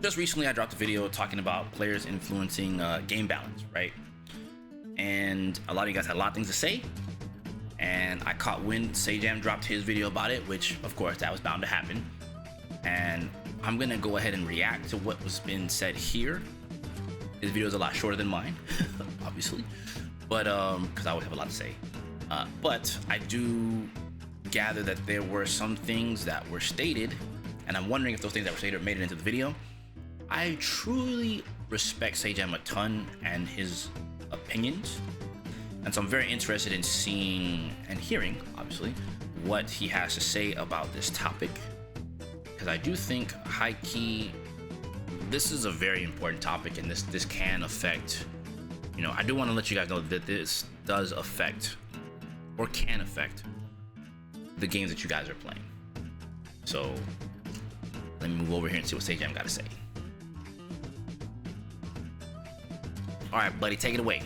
Just recently, I dropped a video talking about players influencing game balance, right? And a lot of you guys had a lot of things to say. And I caught wind Sajam dropped his video about it, which, of course, that was bound to happen. And I'm gonna go ahead and react to what was been said here. His video is a lot shorter than mine, obviously, but because I always have a lot to say. But I do gather that there were some things that were stated, and I'm wondering if those things that were stated made it into the video. I truly respect Sajam a ton and his opinions, and so I'm very interested in seeing and hearing, obviously, what he has to say about this topic, because I do think high-key this is a very important topic, and this can affect, you know, I do want to let you guys know that this does affect or can affect the games that you guys are playing. So let me move over here and see what Sajam got to say. All right, buddy, take it away.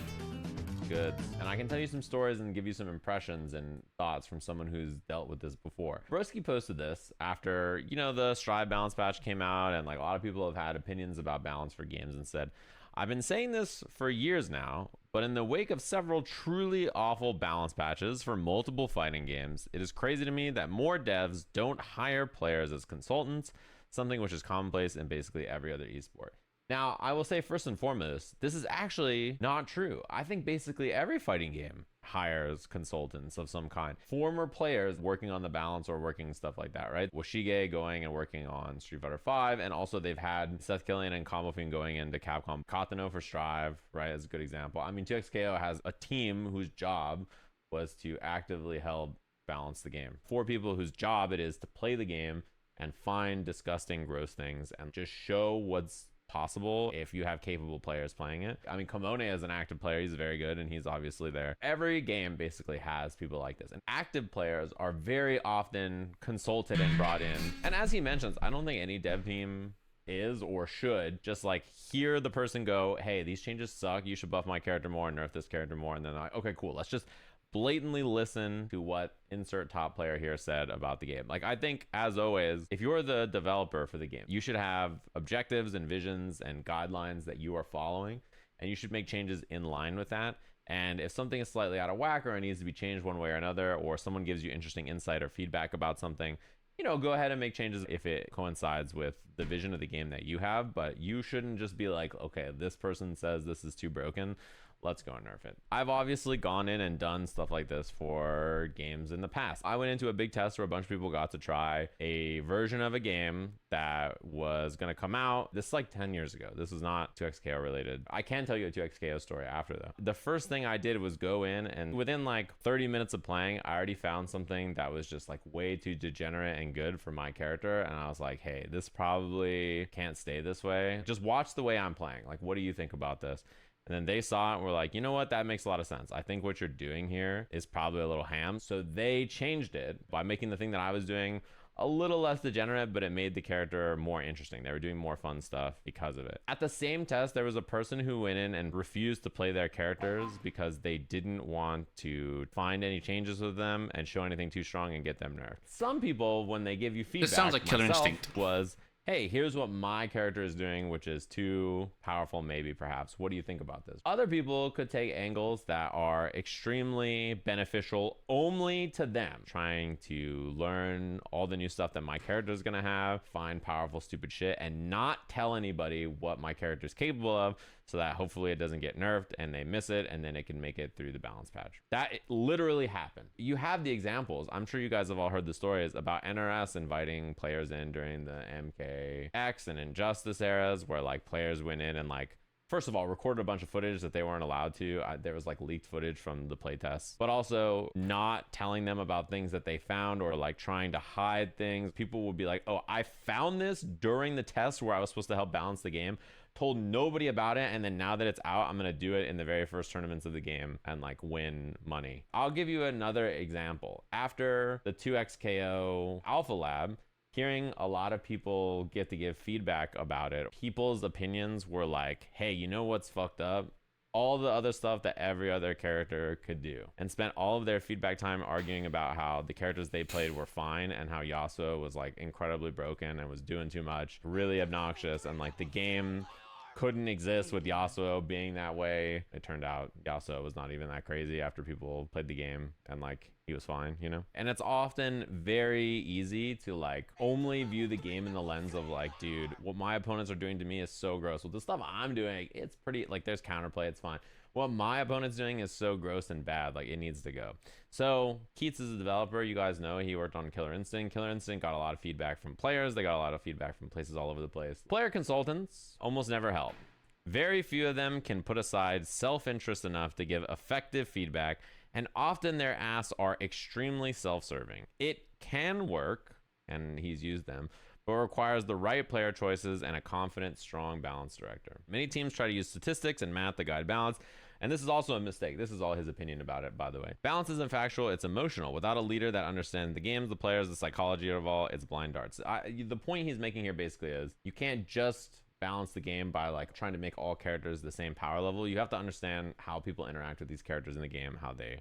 Good. And I can tell you some stories and give you some impressions and thoughts from someone who's dealt with this before. Broski posted this after, you know, the Strive balance patch came out, and like a lot of people have had opinions about balance for games and said, I've been saying this for years now, but in the wake of several truly awful balance patches for multiple fighting games, it is crazy to me that more devs don't hire players as consultants, something which is commonplace in basically every other esport. Now, I will say first and foremost, this is actually not true. I think basically every fighting game hires consultants of some kind. Former players working on the balance or working stuff like that, right? Washige going and working on Street Fighter 5, and also they've had Seth Killian and Comofin going into Capcom. Katano for Strive, right, is a good example. I mean, 2XKO has a team whose job was to actively help balance the game. 4 people whose job it is to play the game and find disgusting, gross things and just show what's possible if you have capable players playing it. I mean, Komone is an active player. He's very good, and he's obviously there. Every game basically has people like this, and active players are very often consulted and brought in. And as he mentions, I don't think any dev team is or should just like hear the person go, hey, these changes suck, you should buff my character more and nerf this character more, and then like, okay, cool, let's just blatantly listen to what insert top player here said about the game. Like, I think, as always, if you're the developer for the game, you should have objectives and visions and guidelines that you are following, and you should make changes in line with that. And if something is slightly out of whack or it needs to be changed one way or another, or someone gives you interesting insight or feedback about something, you know, go ahead and make changes if it coincides with the vision of the game that you have. But you shouldn't just be like, okay, this person says this is too broken, let's go and nerf it. I've obviously gone in and done stuff like this for games in the past. I went into a big test where a bunch of people got to try a version of a game that was going to come out. This is like 10 years ago. This is not 2XKO related. I can tell you a 2XKO story after though. The first thing I did was go in, and within like 30 minutes of playing, I already found something that was just like way too degenerate and good for my character. And I was like, hey, this probably can't stay this way. Just watch the way I'm playing. Like, what do you think about this? And then they saw it and were like, you know what? That makes a lot of sense. I think what you're doing here is probably a little ham. So they changed it by making the thing that I was doing a little less degenerate, but it made the character more interesting. They were doing more fun stuff because of it. At the same test, there was a person who went in and refused to play their characters because they didn't want to find any changes with them and show anything too strong and get them nerfed. Some people, when they give you feedback, This sounds like Killer Instinct. Was, hey, here's what my character is doing, which is too powerful, maybe, perhaps. What do you think about this? Other people could take angles that are extremely beneficial only to them, trying to learn all the new stuff that my character is going to have, find powerful, stupid shit, and not tell anybody what my character is capable of, so that hopefully it doesn't get nerfed and they miss it, and then it can make it through the balance patch. That literally happened. You have the examples. I'm sure you guys have all heard the stories about NRS inviting players in during the MKX and Injustice eras, where like players went in and like, first of all, recorded a bunch of footage that they weren't allowed to. There was like leaked footage from the playtests, but also not telling them about things that they found, or like trying to hide things. People would be like, oh, I found this during the test where I was supposed to help balance the game, told nobody about it, and then now that it's out, I'm gonna do it in the very first tournaments of the game and like win money. I'll give you another example. After the 2XKO Alpha Lab, hearing a lot of people get to give feedback about it, people's opinions were like, hey, you know what's fucked up? all the other stuff that every other character could do, and spent all of their feedback time arguing about how the characters they played were fine and how Yasuo was like incredibly broken and was doing too much, really obnoxious, and like the game couldn't exist with Yasuo being that way. It turned out Yasuo was not even that crazy after people played the game, and like he was fine, you know? And it's often very easy to like only view the game in the lens of like, dude, what my opponents are doing to me is so gross. Well, the stuff I'm doing, it's pretty, like there's counterplay, it's fine. What my opponent's doing is so gross and bad, like it needs to go. So Keats is a developer, you guys know, he worked on Killer Instinct. Killer Instinct got a lot of feedback from players. They got a lot of feedback from places all over the place. Player consultants almost never help. Very few of them can put aside self-interest enough to give effective feedback, and often their asks are extremely self-serving. It can work, and he's used them, but requires the right player choices and a confident, strong balance director. Many teams try to use statistics and math to guide balance, and this is also a mistake. This is all his opinion about it, by the way. Balance isn't factual, it's emotional. Without a leader that understands the games, the players, the psychology of all, it's blind darts. The point he's making here basically is you can't just balance the game by like trying to make all characters the same power level. You have to understand how people interact with these characters in the game, how they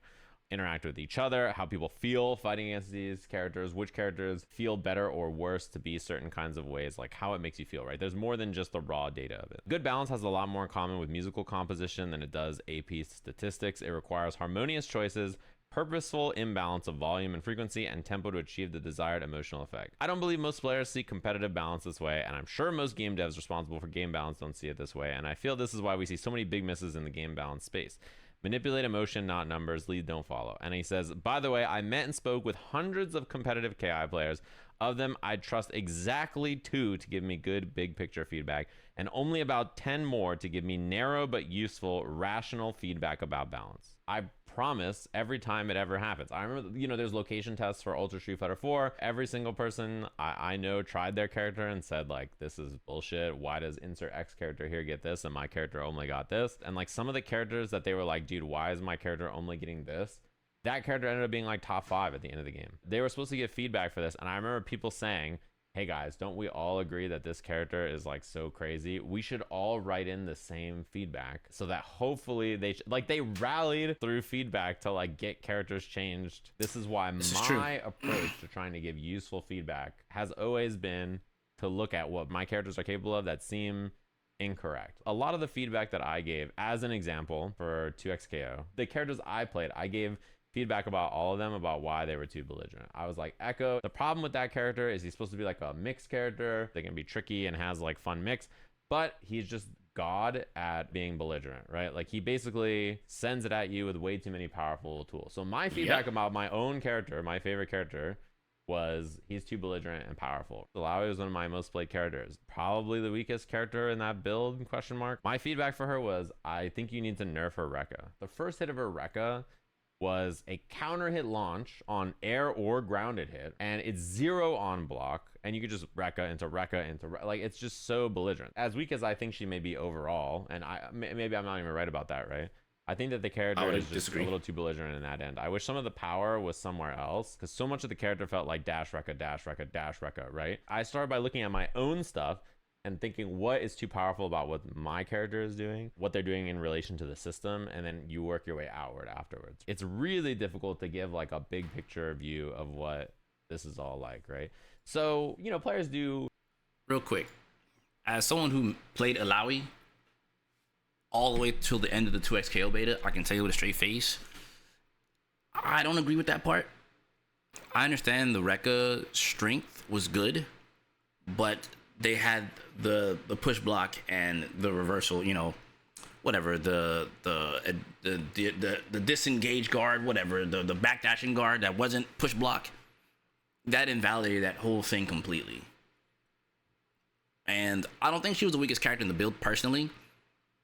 interact with each other, how people feel fighting against these characters, which characters feel better or worse to be certain kinds of ways, like how it makes you feel, right? There's more than just the raw data of it. Good balance has a lot more in common with musical composition than it does AP statistics. It requires harmonious choices, purposeful imbalance of volume and frequency, and tempo to achieve the desired emotional effect. I don't believe most players see competitive balance this way, and I'm sure most game devs responsible for game balance don't see it this way, and I feel this is why we see so many big misses in the game balance space. Manipulate emotion, not numbers. Lead, don't follow. And he says, by the way, I met and spoke with hundreds of competitive KI players. Of them, I'd trust exactly 2 to give me good big picture feedback, and only about 10 more to give me narrow but useful, rational feedback about balance. I promise every time it ever happens. I remember, you know, there's location tests for Ultra Street Fighter 4. Every single person I know tried their character and said like, this is bullshit. Why does insert X character here get this and my character only got this? And like some of the characters that they were like, dude, why is my character only getting this? That character ended up being like top 5 at the end of the game. They were supposed to get feedback for this, and I remember people saying, hey guys, don't we all agree that this character is like so crazy? We should all write in the same feedback so that hopefully they they rallied through feedback to like get characters changed. This is why my approach to trying to give useful feedback has always been to look at what my characters are capable of that seem incorrect. A lot of the feedback that I gave, as an example for 2XKO, the characters I played, I gave feedback about all of them about why they were too belligerent. I was like, Ekko, the problem with that character is he's supposed to be like a mixed character. They can be tricky and has like fun mix, but he's just god at being belligerent, right? Like he basically sends it at you with way too many powerful tools. So my feedback about my own character, my favorite character, was he's too belligerent and powerful. Illaoi was one of my most played characters, probably the weakest character in that build, question mark. My feedback for her was, I think you need to nerf her Rekka. The first hit of her Rekka was a counter hit launch on air or grounded hit, and it's 0 on block, and you could just Rekka into like, it's just so belligerent. As weak as I think she may be overall, and maybe I'm not even right about that, right? I think that the character is just a little too belligerent in that end. I wish some of the power was somewhere else, because so much of the character felt like dash Rekka, dash Rekka, dash Rekka, right? I started by looking at my own stuff and thinking what is too powerful about what my character is doing, what they're doing in relation to the system, and then you work your way outward afterwards. It's really difficult to give like a big picture view of what this is all like, right? So, you know, players do. Real quick, as someone who played Illaoi all the way till the end of the 2XKO beta, I can tell you with a straight face, I don't agree with that part. I understand the Rekka strength was good, but they had the push block and the reversal, you know, whatever, the disengage guard, whatever, the backdashing guard that wasn't push block, that invalidated that whole thing completely. And I don't think she was the weakest character in the build personally,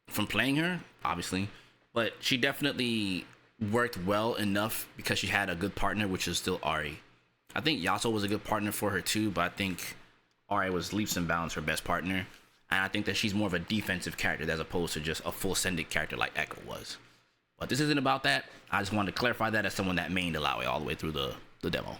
from playing her, obviously, but she definitely worked well enough because she had a good partner, which is still Ahri. I think Yasuo was a good partner for her too, but I think Ahri was leaps and bounds her best partner, and I think that she's more of a defensive character as opposed to just a full sending character like Ekko was. But this isn't about that. I just wanted to clarify that as someone that mained Illaoi all the way through the demo.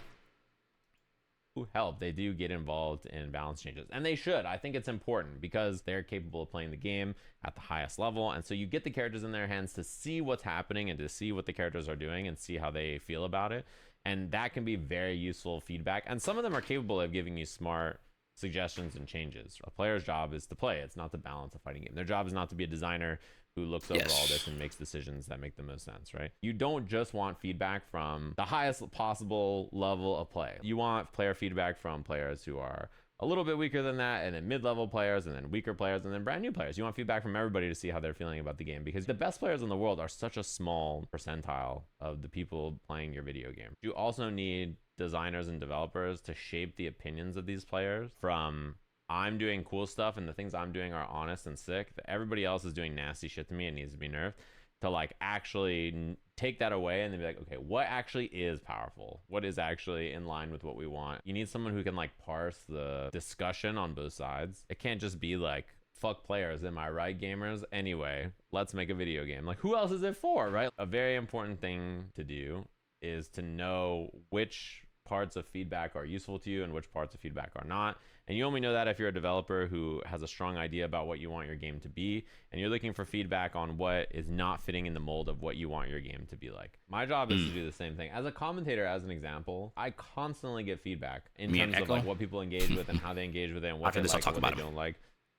help. They do get involved in balance changes, and they should. I think it's important because they're capable of playing the game at the highest level, and so you get the characters in their hands to see what's happening and to see what the characters are doing and see how they feel about it, and that can be very useful feedback. And some of them are capable of giving you smart suggestions and changes. A player's job is to play. It's not to balance a fighting game. Their job is not to be a designer who looks over all this and makes decisions that make the most sense, right? You don't just want feedback from the highest possible level of play. You want player feedback from players who are a little bit weaker than that, and then mid-level players, and then weaker players, and then brand new players. You want feedback from everybody to see how they're feeling about the game, because the best players in the world are such a small percentile of the people playing your video game. You also need designers and developers to shape the opinions of these players from I'm doing cool stuff and the things I'm doing are honest and sick, that everybody else is doing nasty shit to me and needs to be nerfed, to like actually take that away and then be like, okay, what actually is powerful? What is actually in line with what we want? You need someone who can like parse the discussion on both sides. It can't just be like, fuck players, am I right, gamers? Anyway, let's make a video game. Like, who else is it for, right? A very important thing to do is to know which parts of feedback are useful to you and which parts of feedback are not. And you only know that if you're a developer who has a strong idea about what you want your game to be, and you're looking for feedback on what is not fitting in the mold of what you want your game to be like. My job is to do the same thing. As a commentator, as an example, I constantly get feedback in terms of like what people engage with and how they engage with it and what they like and what they don't like.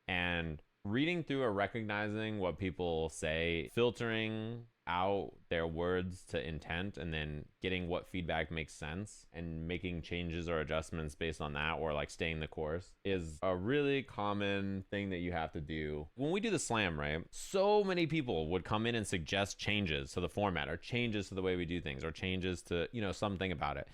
And reading through or recognizing what people say, filtering out their words to intent, and then getting what feedback makes sense and making changes or adjustments based on that, or like staying the course, is a really common thing that you have to do. When we do the slam, right, so many people would come in and suggest changes to the format or changes to the way we do things or changes to, you know, something about it.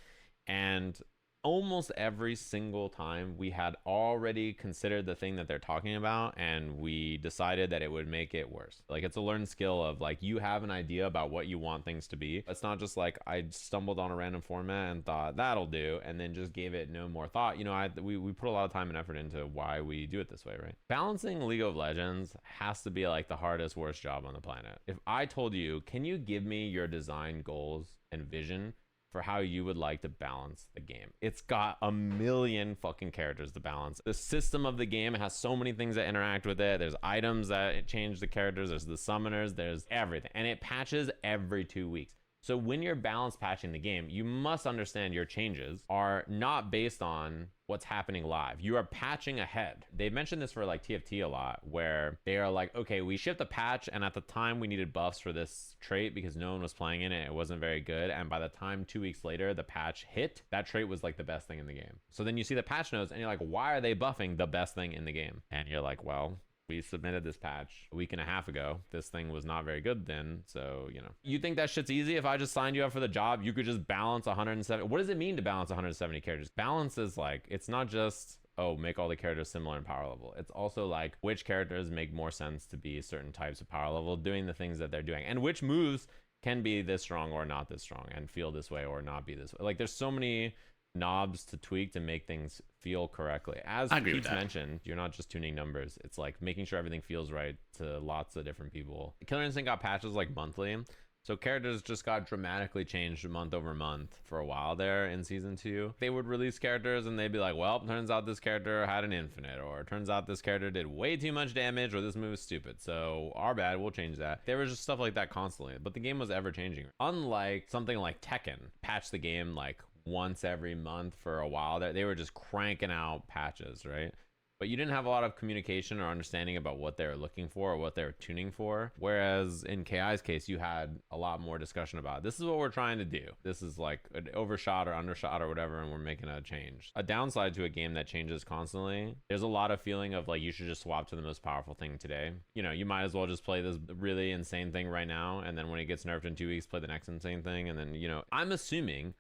And almost every single time we had already considered the thing that they're talking about, and we decided that it would make it worse. Like, it's a learned skill of like, you have an idea about what you want things to be. It's not just like I stumbled on a random format and thought that'll do, and then just gave it no more thought. You know, we put a lot of time and effort into why we do it this way, right? Balancing League of Legends has to be like the hardest, worst job on the planet. If I told you, can you give me your design goals and vision for how you would like to balance the game? It's got a million fucking characters to balance. The system of the game has so many things that interact with it. There's items that change the characters. There's the summoners. There's everything. And it patches every 2 weeks. So when you're balance patching the game, you must understand your changes are not based on what's happening live. You are patching ahead. They mentioned this for like TFT a lot, where they are like, okay, we shipped a patch, and at the time we needed buffs for this trait because no one was playing in it. It wasn't very good. And by the time 2 weeks later the patch hit, that trait was like the best thing in the game. So then you see the patch notes and you're like, why are they buffing the best thing in the game? And you're like, well, we submitted this patch a week and a half ago. This thing was not very good then. So, you know, you think that shit's easy? If I just signed you up for the job, you could just balance 170. What does it mean to balance 170 characters? Balance is like, it's not just, oh, make all the characters similar in power level. It's also like which characters make more sense to be certain types of power level, doing the things that they're doing, and which moves can be this strong or not this strong and feel this way or not be this way. Like, there's so many knobs to tweak to make things feel correctly. As Pete's mentioned, you're not just tuning numbers. It's like making sure everything feels right to lots of different people. Killer Instinct got patches like monthly, so characters just got dramatically changed month over month for a while there in season 2. They would release characters and they'd be like, well, turns out this character had an infinite, or turns out this character did way too much damage, or this move is stupid, so our bad, we'll change that. There was just stuff like that constantly, but the game was ever changing. Unlike something like Tekken, patch the game like once every month for a while. That they were just cranking out patches, right? But you didn't have a lot of communication or understanding about what they were looking for or what they were tuning for. Whereas in KI's case, you had a lot more discussion about, this is what we're trying to do. This is like an overshot or undershot or whatever, and we're making a change. A downside to a game that changes constantly, there's a lot of feeling of like, you should just swap to the most powerful thing today. You know, you might as well just play this really insane thing right now, and then when it gets nerfed in 2 weeks, play the next insane thing. And then, you know, I'm assuming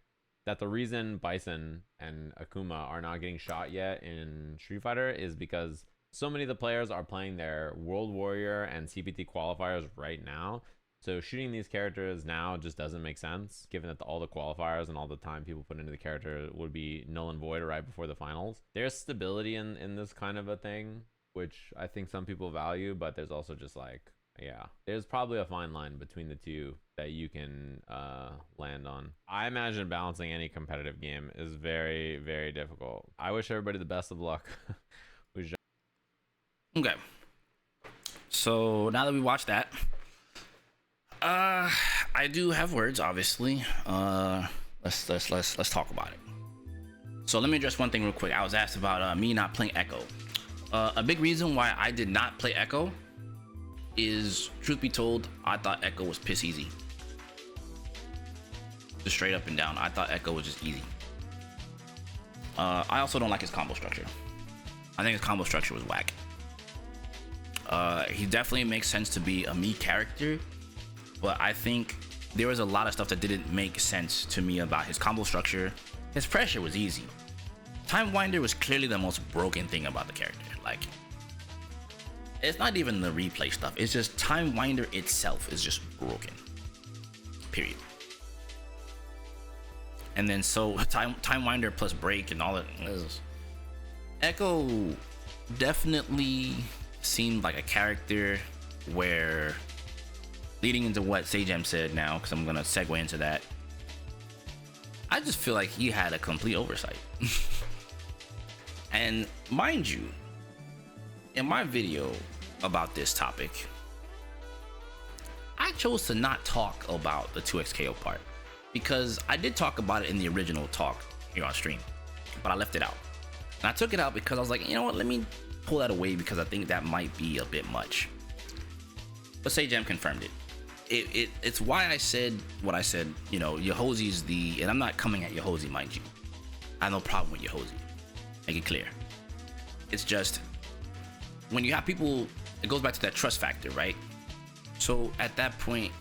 that the reason Bison and Akuma are not getting shot yet in Street Fighter is because so many of the players are playing their World Warrior and CPT qualifiers right now. So shooting these characters now just doesn't make sense, given that all the qualifiers and all the time people put into the character would be null and void right before the finals. There's stability in this kind of a thing, which I think some people value, but there's also just like Yeah, there's probably a fine line between the two that you can land on. I imagine balancing any competitive game is very, very difficult. I wish everybody the best of luck. Okay. So now that we watched that, I do have words, obviously. Let's talk about it. So let me address one thing real quick. I was asked about me not playing Ekko. A big reason why I did not play Ekko is, truth be told, I thought Ekko was piss easy. Just straight up and down, I thought Ekko was just easy. I also don't like his combo structure. I think his combo structure was whack. He definitely makes sense to be a me character, but I think there was a lot of stuff that didn't make sense to me about his combo structure. His pressure was easy. Time Winder was clearly the most broken thing about the character. Like, it's not even the replay stuff, it's just Time Winder itself is just broken, period. And then so Time Winder plus break and all that. Ekko definitely seemed like a character where, leading into what Sajam said now, because I'm gonna segue into that, I just feel like he had a complete oversight. And mind you, in my video about this topic, I chose to not talk about the 2xKO part, because I did talk about it in the original talk here on stream, but I left it out. And I took it out because I was like, you know what, let me pull that away, because I think that might be a bit much. But Sajam confirmed it. It's why I said what I said. You know, Yohosi's the, and I'm not coming at Yohosi, mind you. I have no problem with Yohosi. Make it clear. It's just, when you have people, it goes back to that trust factor, right? So at that point,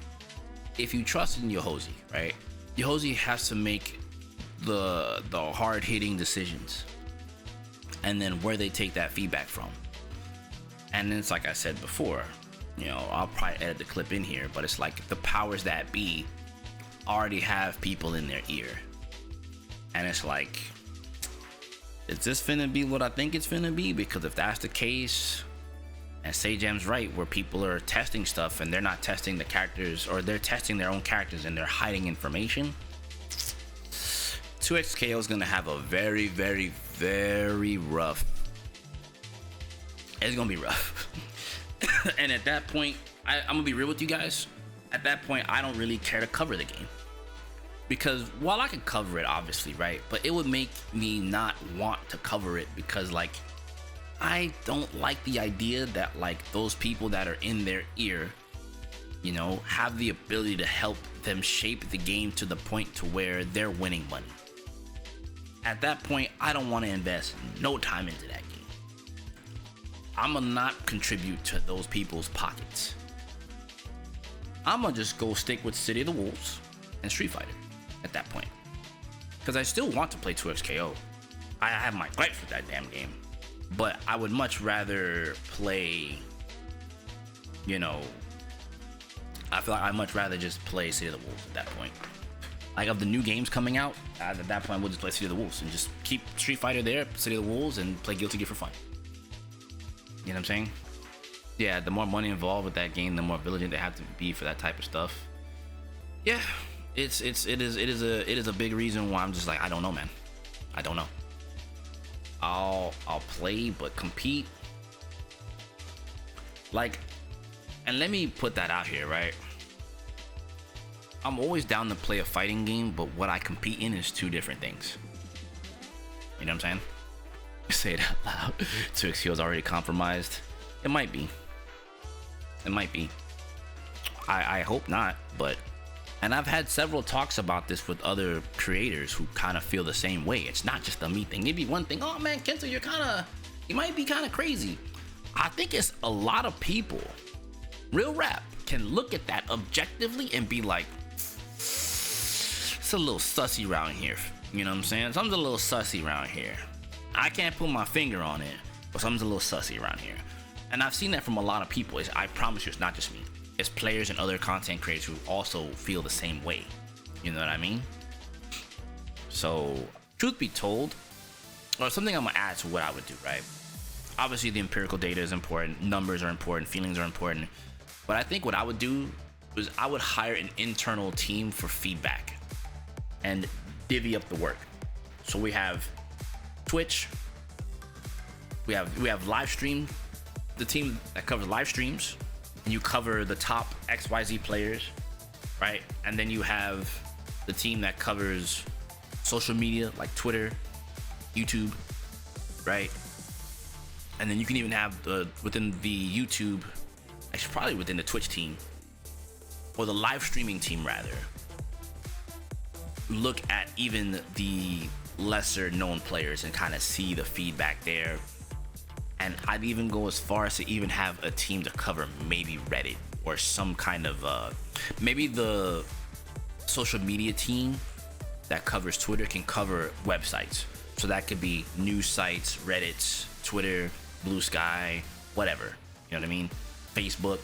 if you trust in Yohosi, right, Yohosi has to make the hard-hitting decisions, and then where they take that feedback from. And then it's like I said before, you know, I'll probably edit the clip in here, but it's like the powers that be already have people in their ear. And it's like, is this finna be what I think it's finna be? Because if that's the case, and Sajam's right, where people are testing stuff and they're not testing the characters, or they're testing their own characters and they're hiding information, 2xKO is gonna have a very, very, very rough. It's gonna be rough. And at that point, I'm gonna be real with you guys. At that point, I don't really care to cover the game, because while I could cover it, obviously, right, but it would make me not want to cover it, because like, I don't like the idea that like those people that are in their ear, you know, have the ability to help them shape the game to the point to where they're winning money. At that point, I don't want to invest no time into that game. I'm gonna not contribute to those people's pockets. I'm gonna just go stick with City of the Wolves and Street Fighter at that point, because I still want to play 2xKO. I have my gripes with that damn game, but I would much rather play, you know, I feel like I'd much rather just play City of the Wolves at that point. Like, of the new games coming out, at that point we'll just play City of the Wolves and just keep Street Fighter there, City of the Wolves, and play Guilty Gear for fun. You know what I'm saying? Yeah, the more money involved with that game, the more vigilant they have to be for that type of stuff. Yeah, it is a big reason why I'm just like, I don't know, man. I don't know. I'll play, but compete. Like, and let me put that out here, right? I'm always down to play a fighting game, but what I compete in is two different things. You know what I'm saying? Say it out loud. 2xKO is already compromised. It might be. It might be. I hope not, but, and I've had several talks about this with other creators who kind of feel the same way. It's not just a me thing. It'd be one thing, oh man, Kensou, you might be kind of crazy. I think it's a lot of people, real rap, can look at that objectively and be like, it's a little sussy around here. You know what I'm saying? Something's a little sussy around here. I can't put my finger on it, but something's a little sussy around here. And I've seen that from a lot of people. I promise you, it's not just me. It's players and other content creators who also feel the same way. You know what I mean? So, truth be told, or something I'm gonna add to what I would do, right? Obviously, the empirical data is important. Numbers are important. Feelings are important. But I think what I would do is I would hire an internal team for feedback and divvy up the work. So we have Twitch, we have live stream, the team that covers live streams, and you cover the top XYZ players, right? And then you have the team that covers social media like Twitter, YouTube, right? And then you can even have within the YouTube, actually probably within the Twitch team, or the live streaming team rather, look at even the lesser known players and kind of see the feedback there. And I'd even go as far as to even have a team to cover maybe Reddit or some kind of maybe the social media team that covers Twitter can cover websites. So that could be news sites, Reddit, Twitter, Blue Sky, whatever. You know what I mean? Facebook.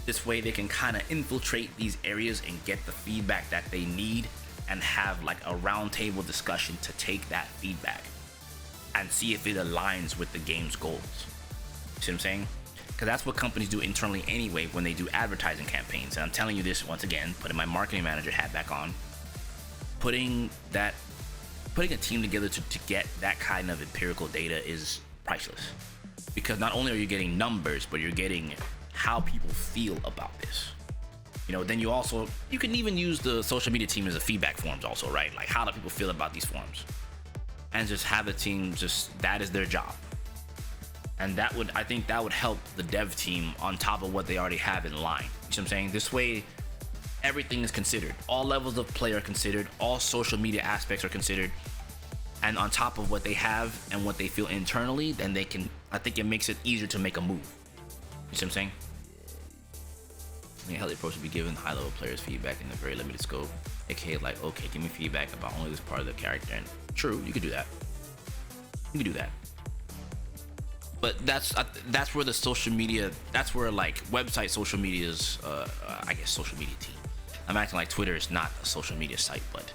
This way they can kind of infiltrate these areas and get the feedback that they need and have like a roundtable discussion to take that feedback and see if it aligns with the game's goals. See what I'm saying? Because that's what companies do internally anyway when they do advertising campaigns. And I'm telling you this once again, putting my marketing manager hat back on, putting a team together to get that kind of empirical data is priceless. Because not only are you getting numbers, but you're getting how people feel about this. You know, then you can even use the social media team as a feedback forms also, right? Like how do people feel about these forms? And just have the team, just that is their job. And I think that would help the dev team on top of what they already have in line. You see what I'm saying? This way, everything is considered. All levels of play are considered. All social media aspects are considered. And on top of what they have and what they feel internally, then I think it makes it easier to make a move. You see what I'm saying? I mean, how the approach would be given high-level players feedback in a very limited scope. AKA like, okay, give me feedback about only this part of the character. And true, you could do that. You could do that. But that's where the social media, that's where like website social media's, I guess social media team. I'm acting like Twitter is not a social media site, but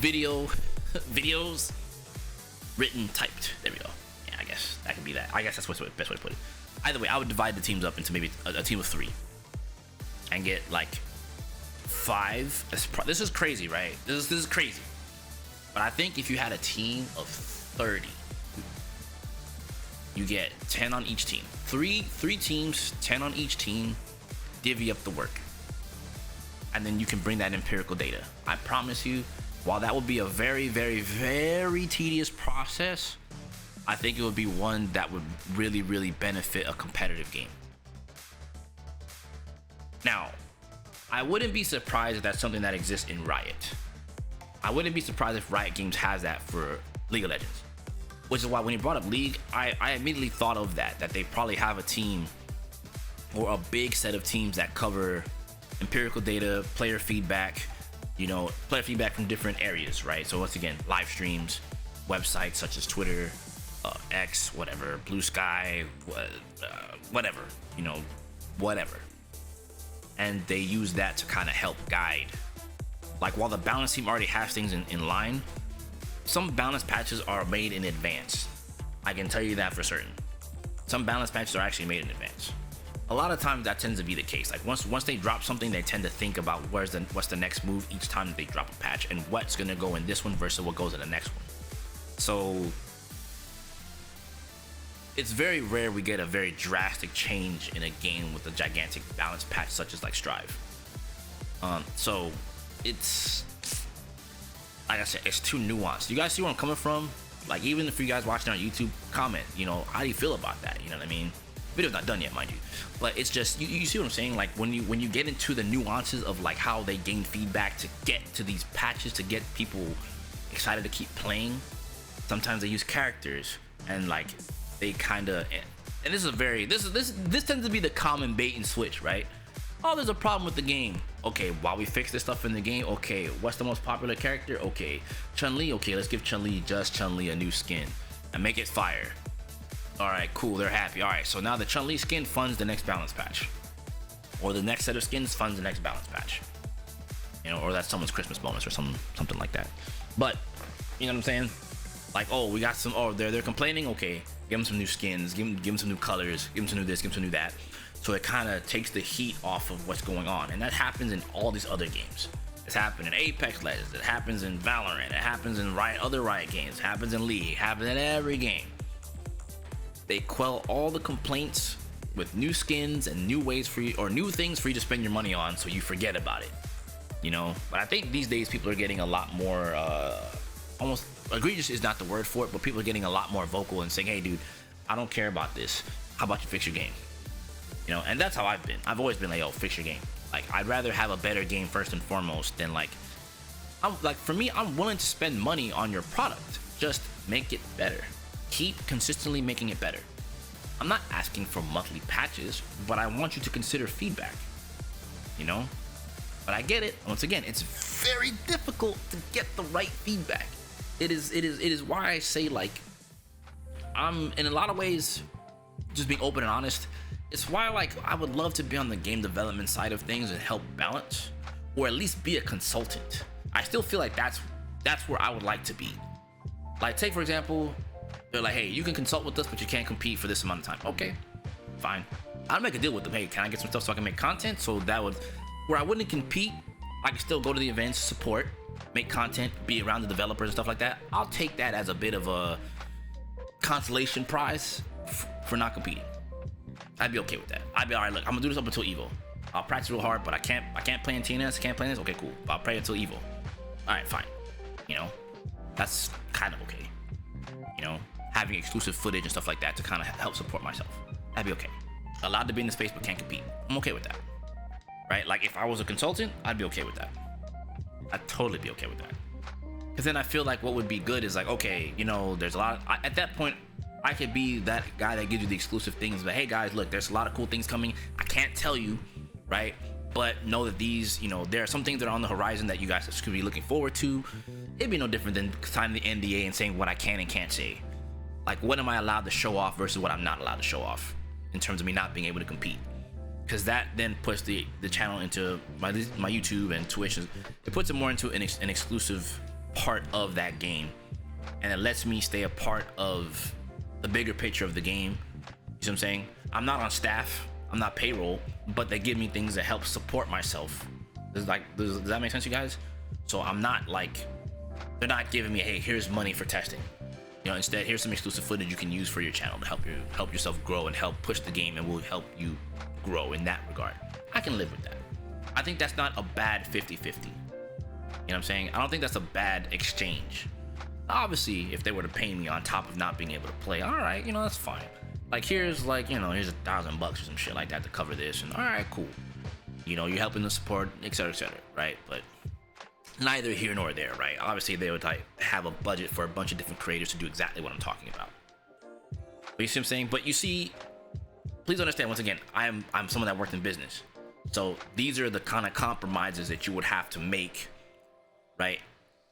videos, written, typed. There we go. Yeah, I guess that could be that. I guess that's the best way to put it. Either way, I would divide the teams up into maybe a team of 3 and get like 5. This is crazy, right? This is crazy. But I think if you had a team of 30, you get 10 on each team. Three teams, 10 on each team, divvy up the work. And then you can bring that empirical data. I promise you, while that would be a very, very, very tedious process, I think it would be one that would really, really benefit a competitive game. Now, I wouldn't be surprised if that's something that exists in Riot. I wouldn't be surprised if Riot Games has that for League of Legends. Which is why when you brought up League, I immediately thought of that they probably have a team or a big set of teams that cover empirical data, player feedback, player feedback from different areas, right? So once again, live streams, websites such as Twitter, X, whatever, Blue Sky, whatever, whatever. And they use that to kind of help guide. Like while the balance team already has things in line, some balance patches are made in advance. I can tell you that for certain. Some balance patches are actually made in advance. A lot of times that tends to be the case. Like once they drop something, they tend to think about what's the next move each time that they drop a patch and what's gonna go in this one versus what goes in the next one. So it's very rare we get a very drastic change in a game with a gigantic balance patch such as like Strive. So it's, like I said, it's too nuanced. You guys see where I'm coming from? Like even if you guys watching on YouTube, comment, how do you feel about that? You know what I mean? Video's not done yet, mind you, but it's just you see what I'm saying? Like when you get into the nuances of like how they gain feedback to get to these patches to get people excited to keep playing. Sometimes they use characters and like they kind of, and this tends to be the common bait and switch, right? Oh, there's a problem with the game. Okay, while we fix this stuff in the game, okay, what's the most popular character? Okay, Chun-Li. Okay, let's give Chun-Li a new skin and make it fire. All right, cool, they're happy. All right, so now the Chun-Li skin funds the next balance patch, or the next set of skins funds the next balance patch. Or that's someone's Christmas bonus or something like that. But you know what I'm saying? Like, oh, we got some, oh, they're complaining, okay, give them some new skins, give them some new colors, give them some new this, give them some new that. So it kind of takes the heat off of what's going on. And that happens in all these other games. It's happened in Apex Legends, it happens in Valorant, it happens in other Riot games, it happens in League, it happens in every game. They quell all the complaints with new skins and new ways for you, or new things for you to spend your money on, so you forget about it, you know. But I think these days people are getting a lot more, almost egregious is not the word for it, but people are getting a lot more vocal and saying, hey dude, I don't care about this, how about you fix your game, you know. And that's how I've always been like, yo, fix your game. Like, I'd rather have a better game first and foremost than like, for me, I'm willing to spend money on your product, just make it better, keep consistently making it better. I'm not asking for monthly patches, but I want you to consider feedback, you know. But I get it. Once again, it's very difficult to get the right feedback. It is why I say, like, I'm in a lot of ways just being open and honest. It's why, like, I would love to be on the game development side of things and help balance, or at least be a consultant. I still feel like that's where I would like to be. Like, take for example, they're like, hey, you can consult with us, but you can't compete for this amount of time. Okay, fine. I'll make a deal with them. Hey, can I get some stuff so I can make content? So that would, where I wouldn't compete, I can still go to the events, support, make content, be around the developers and stuff like that. I'll take that as a bit of a consolation prize for not competing. I'd be okay with that. I'd be all right. Look, I'm gonna do this up until Evo. I'll practice real hard, but I can't play in TNS. I can't play in this. Okay, cool. I'll play until Evo. All right, fine. You know, that's kind of okay. You know, having exclusive footage and stuff like that to kind of help support myself. That'd be okay. Allowed to be in the space but can't compete. I'm okay with that. Right? Like, if I was a consultant, I'd be okay with that. I'd totally be okay with that. Because then I feel like what would be good is like, okay, you know, there's a lot of, at that point, I could be that guy that gives you the exclusive things, but hey guys, look, there's a lot of cool things coming. I can't tell you, right? But know that these, you know, there are some things that are on the horizon that you guys should be looking forward to. It'd be no different than signing the NDA and saying what I can and can't say. Like, what am I allowed to show off versus what I'm not allowed to show off in terms of me not being able to compete. Because that then puts the channel into my YouTube and Twitch. It puts it more into an exclusive part of that game, and it lets me stay a part of the bigger picture of the game. You see what I'm saying? I'm not on staff, I'm not payroll, but they give me things that help support myself. Does that make sense, you guys? So I'm not like, they're not giving me, hey, here's money for testing. You know, instead, here's some exclusive footage you can use for your channel to help yourself grow and help push the game, and will help you grow in that regard. I can live with that. I think that's not a bad 50-50. You know what I'm saying? I don't think that's a bad exchange. Obviously, if they were to pay me on top of not being able to play, all right, you know, that's fine. Like, here's like, you know, here's $1,000 or some shit like that to cover this, and all right, cool. You know, you're helping the support, etc., right? But neither here nor there, right? Obviously, they would like have a budget for a bunch of different creators to do exactly what I'm talking about. But you see what I'm saying? But you see, please understand, once again, I'm someone that worked in business. So these are the kind of compromises that you would have to make, right,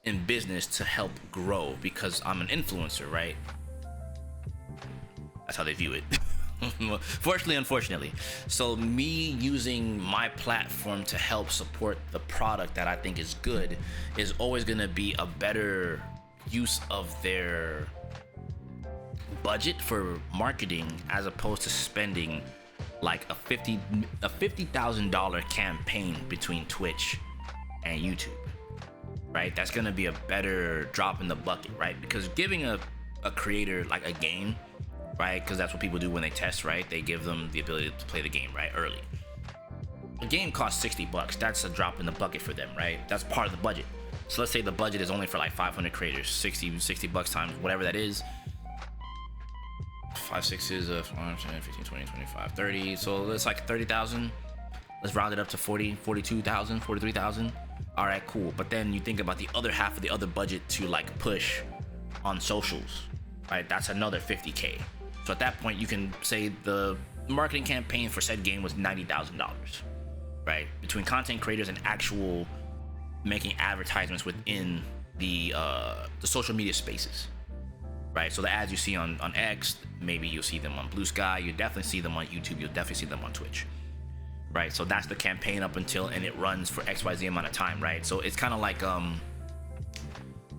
in business to help grow, because I'm an influencer, right? That's how they view it. Fortunately, unfortunately. So me using my platform to help support the product that I think is good is always going to be a better use of their budget for marketing, as opposed to spending like a $50,000 campaign between Twitch and YouTube, right? That's gonna be a better drop in the bucket, right? Because giving a creator like a game, right? Because that's what people do when they test, right? They give them the ability to play the game, right, early. The game costs $60. That's a drop in the bucket for them, right? That's part of the budget. So let's say the budget is only for like 500 creators, $60 times whatever that is. 5, 6 is 15, 20, 25, 30. So it's like 30,000. Let's round it up to 40, 42,000, 43,000. All right, cool. But then you think about the other half of the other budget to like push on socials, right? That's another 50K. So at that point, you can say the marketing campaign for said game was $90,000, right? Between content creators and actual making advertisements within the social media spaces, right? So the ads you see on X, maybe you'll see them on Blue Sky, you definitely see them on YouTube, you'll definitely see them on Twitch, right? So that's the campaign up until, and it runs for XYZ amount of time, right? So it's kind of like,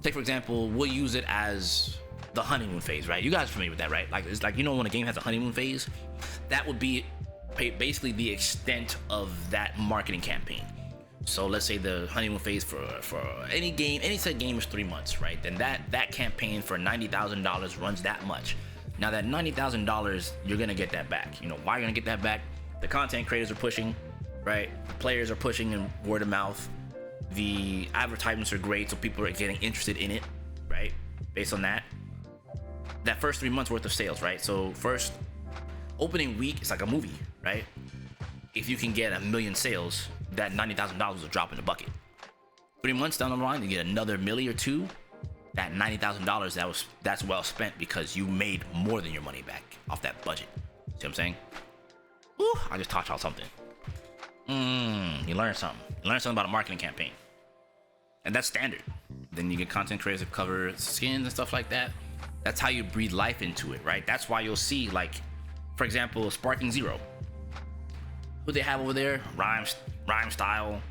take for example, we'll use it as the honeymoon phase, right? You guys are familiar with that, right? Like, it's like, you know, when a game has a honeymoon phase, that would be basically the extent of that marketing campaign. So let's say the honeymoon phase for any game, any set game is 3 months, right? Then that campaign for $90,000 runs that much. Now that $90,000, you're gonna get that back. You know why you're gonna get that back? The content creators are pushing, right? The players are pushing in word of mouth. The advertisements are great, so people are getting interested in it, right? Based on that first 3 months worth of sales, right? So first opening week, it's like a movie, right? If you can get 1 million sales, that $90,000 will drop in the bucket. 3 months down the line, you get another million or two. That $90,000 that's well spent because you made more than your money back off that budget. See what I'm saying? Woo, I just taught y'all something. You learned something. You learned something about a marketing campaign. And that's standard. Then you get content creators that cover skins and stuff like that. That's how you breathe life into it, right? That's why you'll see, like, for example, Sparking Zero. Who they have over there? Rhyme Style,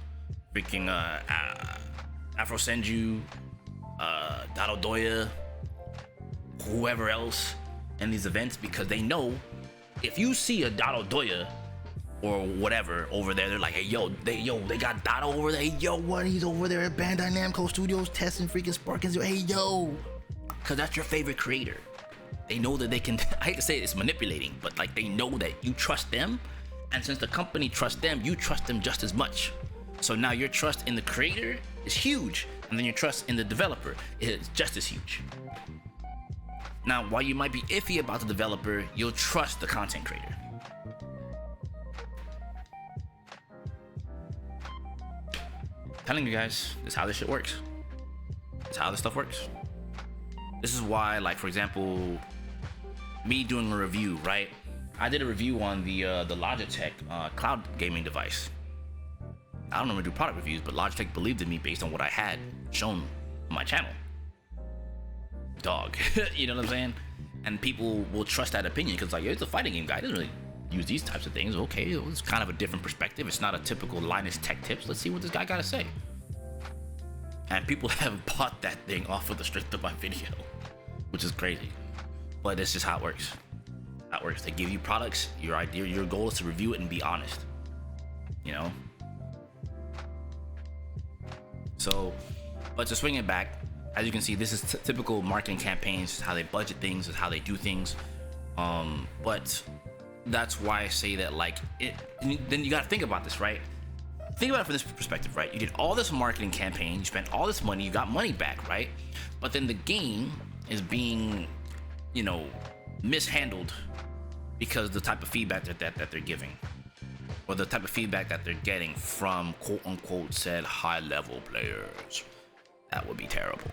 freaking Afro Senju, Dado Doya, whoever else in these events, because they know if you see a Dado Doya or whatever over there, they're like, hey, they got Dado over there. Hey, yo, what? He's over there at Bandai Namco Studios testing freaking Sparking Zero. Hey, yo, because that's your favorite creator. They know that they can, I hate to say it's manipulating, but like they know that you trust them. And since the company trusts them, you trust them just as much. So now your trust in the creator is huge. And then your trust in the developer is just as huge. Now, while you might be iffy about the developer, you'll trust the content creator. I'm telling you guys, this is how this shit works. This is how this stuff works. This is why, like, for example, me doing a review, right? I did a review on the Logitech cloud gaming device. I don't normally do product reviews, but Logitech believed in me based on what I had shown on my channel. Dog, you know what I'm saying? And people will trust that opinion because, like, it's a fighting game guy. He doesn't really use these types of things. Okay, it's kind of a different perspective. It's not a typical Linus Tech Tips. Let's see what this guy got to say. And people have bought that thing off of the strength of my video, which is crazy. But it's just how it works. How it works. They give you products. Your idea, your goal is to review it and be honest. You know. So, but to swing it back, as you can see, this is typical marketing campaigns. How they budget things, is how they do things. But that's why I say that, like, then you got to think about this, right? Think about it from this perspective, right? You did all this marketing campaign, you spent all this money, you got money back, right? But then the game is being, you know, mishandled because the type of feedback that they're giving, or the type of feedback that they're getting from quote unquote said high level players. That would be terrible.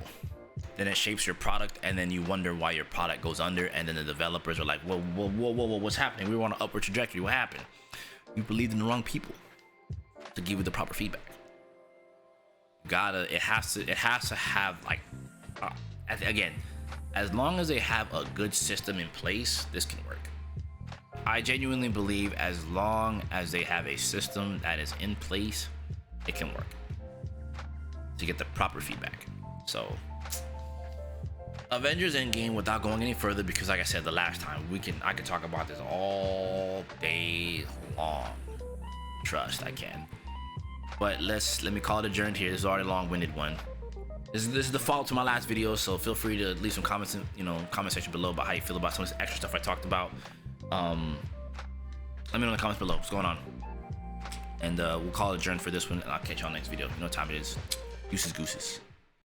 Then it shapes your product, and then you wonder why your product goes under, and then the developers are like, whoa, what's happening? We were on an upward trajectory. What happened? You believed in the wrong people to give you the proper feedback. It has to have, like, again, as long as they have a good system in place, this can work. I genuinely believe as long as they have a system that is in place, it can work to get the proper feedback. So Avengers Endgame, without going any further, because like I said the last time, I could talk about this all day long. Trust, I can. But let me call it adjourned here. This is already a long-winded one. This is the follow to my last video, so feel free to leave some comments in, comment section below about how you feel about some of this extra stuff I talked about. Let me know in the comments below what's going on. And we'll call it adjourned for this one, and I'll catch y'all next video. You know what time it is. Deuces gooses.